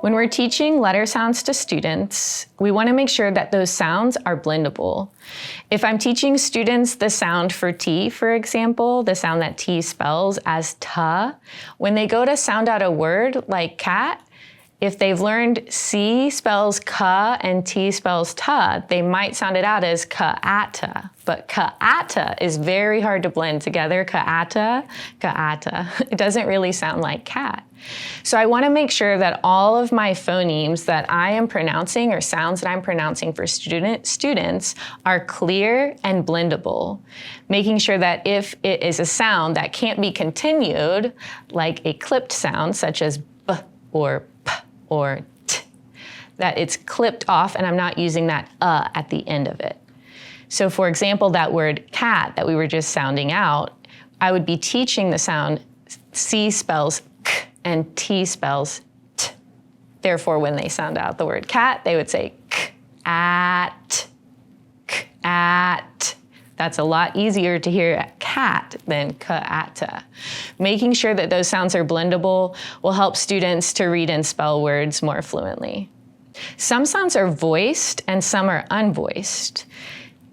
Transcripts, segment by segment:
When we're teaching letter sounds to students, we want to make sure that those sounds are blendable. If I'm teaching students the sound for T, for example, the sound that T spells as ta, when they go to sound out a word like cat, if they've learned C spells ka and T spells ta, they might sound it out as ka-ata. But ka-ata is very hard to blend together. Ka-ata, ka-ata. It doesn't really sound like cat. So I want to make sure that all of my phonemes that I am pronouncing or sounds that I'm pronouncing for students are clear and blendable. Making sure that if it is a sound that can't be continued, like a clipped sound such as b or p or t, that it's clipped off and I'm not using that at the end of it. So for example, that word cat that we were just sounding out, I would be teaching the sound C spells k and T spells t. Therefore, when they sound out the word cat, they would say k-at, k-at. That's a lot easier to hear cat than ka-ata. Making sure that those sounds are blendable will help students to read and spell words more fluently. Some sounds are voiced and some are unvoiced.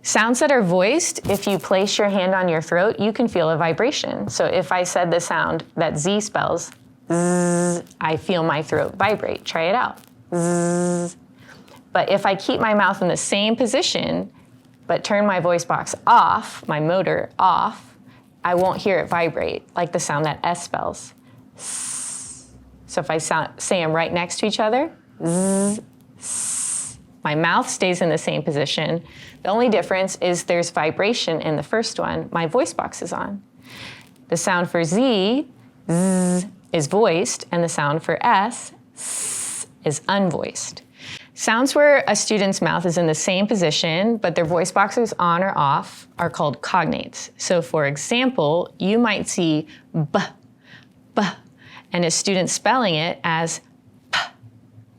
Sounds that are voiced, if you place your hand on your throat, you can feel a vibration. So if I said the sound that Z spells, zzz, I feel my throat vibrate. Try it out. Zzz. But if I keep my mouth in the same position, but turn my voice box off, my motor off, I won't hear it vibrate, like the sound that S spells. So if I say them right next to each other, zzz, zzz, my mouth stays in the same position. The only difference is there's vibration in the first one. My voice box is on. The sound for Z, zzz, is voiced, and the sound for S, s, is unvoiced. Sounds where a student's mouth is in the same position, but their voice box is on or off, are called cognates. So for example, you might see b, b, and a student spelling it as p,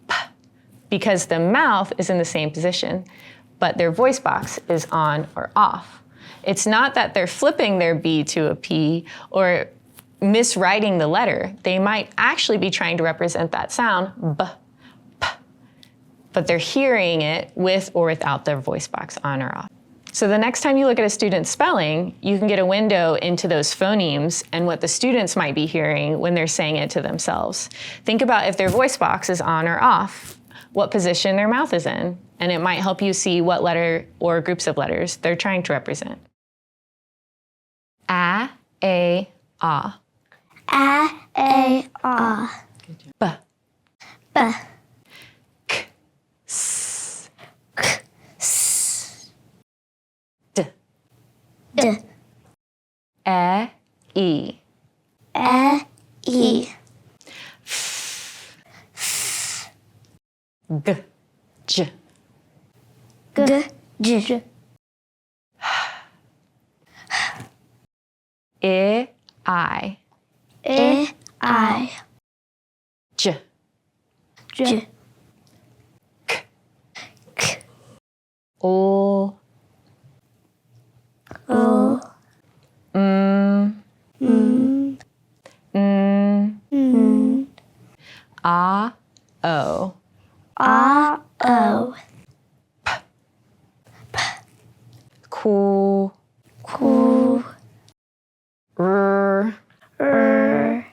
p, because the mouth is in the same position, but their voice box is on or off. It's not that they're flipping their B to a P or miswriting the letter. They might actually be trying to represent that sound, b, but they're hearing it with or without their voice box on or off. So the next time you look at a student's spelling, you can get a window into those phonemes and what the students might be hearing when they're saying it to themselves. Think about if their voice box is on or off, what position their mouth is in, and it might help you see what letter or groups of letters they're trying to represent. A, A, ah. A, A, ah. B, B, S, K, S, D, D, E, E, E, G, J, G, J, I, I, J, J, K, K, O, O, M, M, N, N, A, O, R, O, Q, Q, R, R,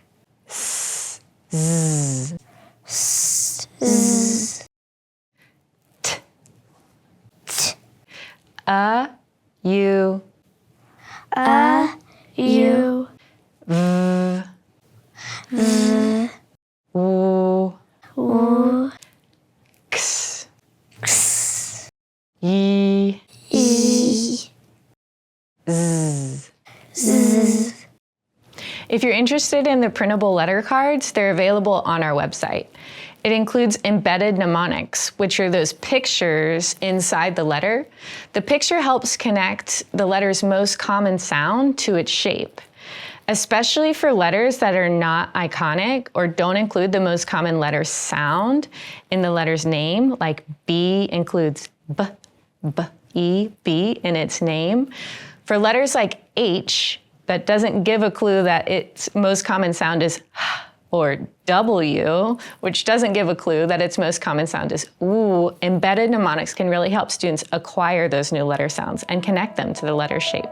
S, Z, S, Z, T, T, U, U, V, V, W, W, X, X, Y, E, Z. Z. If you're interested in the printable letter cards, they're available on our website. It includes embedded mnemonics, which are those pictures inside the letter. The picture helps connect the letter's most common sound to its shape, especially for letters that are not iconic or don't include the most common letter sound in the letter's name, like B includes B, B, E, B in its name. For letters like H, that doesn't give a clue that its most common sound is or W, which doesn't give a clue that its most common sound is ooh. Embedded mnemonics can really help students acquire those new letter sounds and connect them to the letter shape.